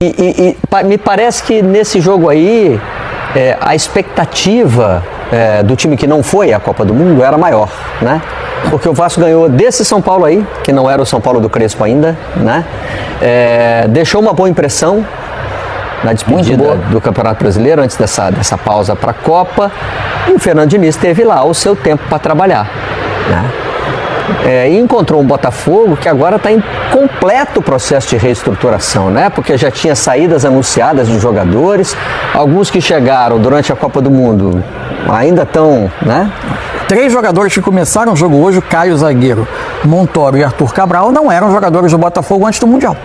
Me parece que nesse jogo aí, a expectativa do time que não foi à Copa do Mundo era maior, né? Porque o Vasco ganhou desse São Paulo aí, que não era o São Paulo do Crespo ainda, né? Deixou uma boa impressão na despedida do Campeonato Brasileiro, antes dessa pausa para a Copa, e o Fernando Diniz teve lá o seu tempo para trabalhar, né? E encontrou um Botafogo que agora está em completo processo de reestruturação, né? Porque já tinha saídas anunciadas de jogadores, alguns que chegaram durante a Copa do Mundo ainda estão, né? 3 jogadores que começaram o jogo hoje, o Caio Zagueiro, Montoro e Arthur Cabral, não eram jogadores do Botafogo antes do Mundial.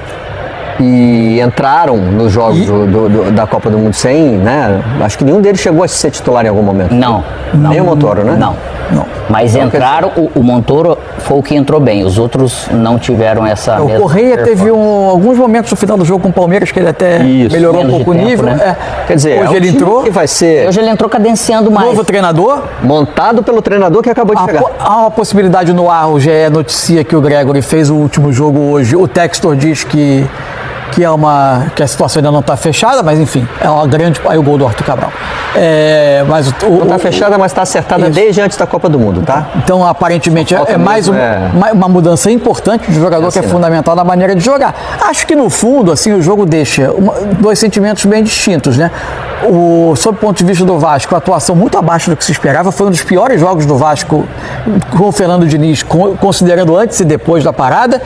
E entraram nos jogos da Copa do Mundo sem, né? Acho que nenhum deles chegou a ser titular em algum momento. Não. Nem o Montoro, né? Não. Mas então, entraram, o Montoro foi o que entrou bem, os outros não tiveram essa. O Correia teve alguns momentos no final do jogo com o Palmeiras que ele até melhorou um pouco o nível. Né? Quer dizer, hoje ele entrou. Que vai ser hoje ele entrou cadenciando mais. Novo treinador. Montado pelo treinador que acabou de chegar. Há uma possibilidade no ar, o GE noticia que o Gregory fez o último jogo hoje. O Textor diz que a situação ainda não está fechada, mas enfim, é uma grande. Aí o gol do Arthur Cabral. Mas não está fechada, mas está acertada desde antes da Copa do Mundo, tá? Então, aparentemente, é mais uma mudança importante de jogador que é fundamental na maneira de jogar. Acho que no fundo, assim, o jogo deixa 2 sentimentos bem distintos, né? Sob o ponto de vista do Vasco, a atuação muito abaixo do que se esperava, foi um dos piores jogos do Vasco com o Fernando Diniz, considerando antes e depois da parada,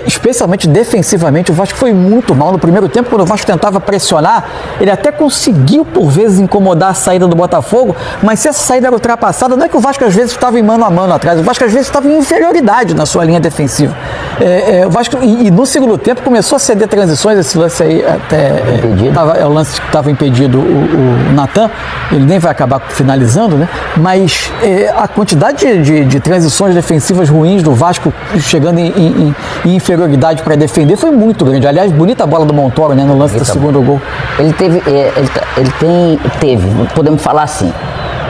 especialmente defensivamente. O Vasco foi muito mal no primeiro tempo. Quando o Vasco tentava pressionar, ele até conseguiu por vezes incomodar a saída do Botafogo, mas se essa saída era ultrapassada, não é que o Vasco às vezes estava em mano a mano atrás, o Vasco às vezes estava em inferioridade na sua linha defensiva. O Vasco, e no segundo tempo começou a ceder transições. Esse lance aí até é o lance que estava impedido o Natan, ele nem vai acabar finalizando, né? Mas a quantidade de transições defensivas ruins do Vasco chegando em inferioridade para defender foi muito grande. Aliás, bonita a bola do Montoro, né, no lance do segundo gol. Ele teve, podemos falar assim,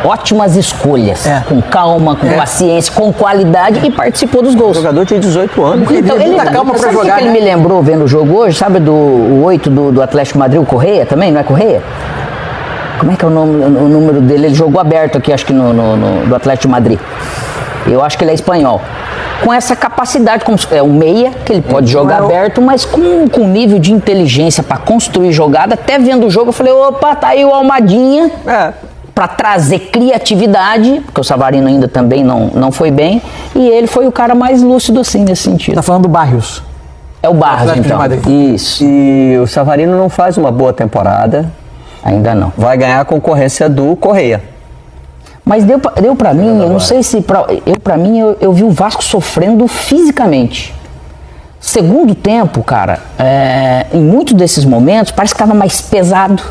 ótimas escolhas, com calma, com paciência, com qualidade, e participou dos gols. O jogador tinha 18 anos. Então, ele tá calma para jogar. Sabe o que ele me lembrou vendo o jogo hoje? Sabe o 8 do Atlético Madrid, o Correia também, não é Correia? Como é que é o número dele? Ele jogou aberto aqui, acho que do Atlético de Madrid. Eu acho que ele é espanhol. Com essa capacidade, como é um meia, que ele pode jogar aberto, mas com nível de inteligência para construir jogada. Até vendo o jogo, eu falei, opa, tá aí o Almadinha. Para trazer criatividade, porque o Savarino ainda também não foi bem, e ele foi o cara mais lúcido assim nesse sentido. Tá falando do Barrios. É o Barrios, então. Isso. E o Savarino não faz uma boa temporada. Ainda não. Vai ganhar a concorrência do Correia. Mas deu pra mim, eu não sei se... Pra mim, eu vi o Vasco sofrendo fisicamente. Segundo tempo, cara, em muitos desses momentos, parece que estava mais pesado,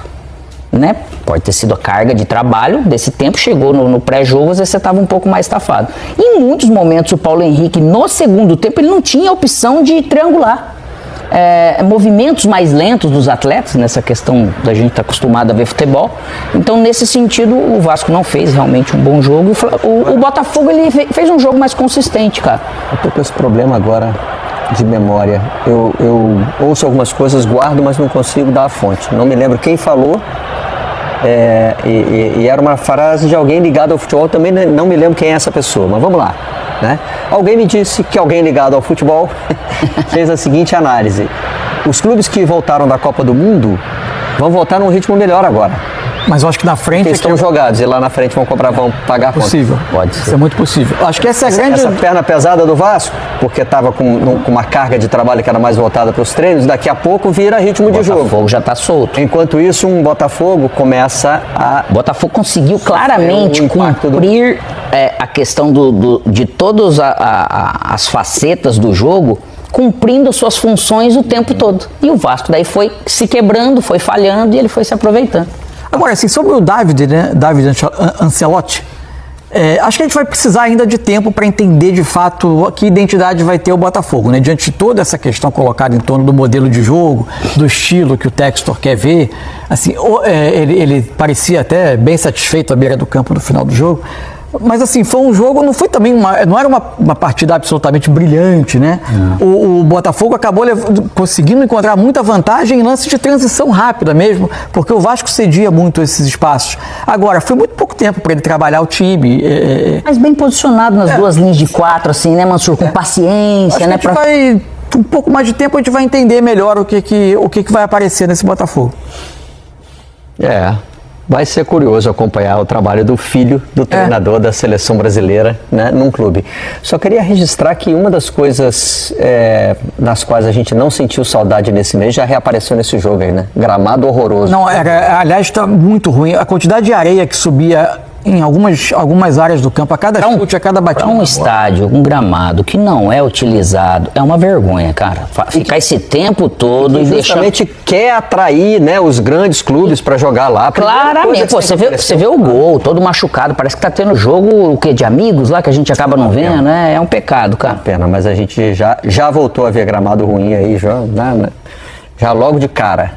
né? Pode ter sido a carga de trabalho desse tempo, chegou no pré-jogo, às vezes você estava um pouco mais estafado. E em muitos momentos, o Paulo Henrique, no segundo tempo, ele não tinha a opção de triangular. Movimentos mais lentos dos atletas, nessa questão da gente estar acostumado a ver futebol. Então, nesse sentido, o Vasco não fez realmente um bom jogo. O Botafogo ele fez um jogo mais consistente, cara. Eu tô com esse problema agora de memória. Eu ouço algumas coisas, guardo, mas não consigo dar a fonte. Não me lembro quem falou. E era uma frase de alguém ligado ao futebol. Também não me lembro quem é essa pessoa, mas vamos lá, né? Alguém me disse que alguém ligado ao futebol fez a seguinte análise: os clubes que voltaram da Copa do Mundo vão voltar num ritmo melhor agora. Mas eu acho que na frente... Porque estão jogados e lá na frente vão pagar a conta. Possível. Pode ser. Isso é muito possível. Acho que essa é a grande... Essa perna pesada do Vasco, porque estava com uma carga de trabalho que era mais voltada para os treinos, daqui a pouco vira ritmo de jogo. O Botafogo já está solto. Enquanto isso, um Botafogo começa a... O Botafogo conseguiu claramente cumprir a questão de todas as facetas do jogo, cumprindo suas funções o tempo todo. E o Vasco daí foi se quebrando, foi falhando e ele foi se aproveitando. Agora, assim, sobre o David, né? David Ancelotti, acho que a gente vai precisar ainda de tempo para entender de fato que identidade vai ter o Botafogo, né? Diante de toda essa questão colocada em torno do modelo de jogo, do estilo que o Textor quer ver, assim, ele parecia até bem satisfeito à beira do campo no final do jogo, Mas assim, foi um jogo, não foi também não era uma partida absolutamente brilhante, né? O Botafogo acabou conseguindo encontrar muita vantagem em lances de transição rápida mesmo, porque o Vasco cedia muito esses espaços. Agora, foi muito pouco tempo para ele trabalhar o time. Mas bem posicionado nas duas linhas de 4, assim, né, Mansur? Com paciência, né? Um pouco mais de tempo a gente vai entender melhor o que vai aparecer nesse Botafogo. Vai ser curioso acompanhar o trabalho do filho do treinador da seleção brasileira, né, num clube. Só queria registrar que uma das coisas nas quais a gente não sentiu saudade nesse mês já reapareceu nesse jogo aí, né? Gramado horroroso. Não, aliás, está muito ruim. A quantidade de areia que subia em algumas áreas do campo, a cada chute, a cada batida. Um estádio, um gramado que não é utilizado, é uma vergonha, cara. Ficar esse tempo todo e justamente quer atrair, né, os grandes clubes para jogar lá. Claramente, pô, você vê o gol, todo machucado, parece que tá tendo jogo, o quê, de amigos lá, que a gente acaba não vendo, né? É um pecado, cara. Uma pena, mas a gente já voltou a ver gramado ruim aí, já logo de cara.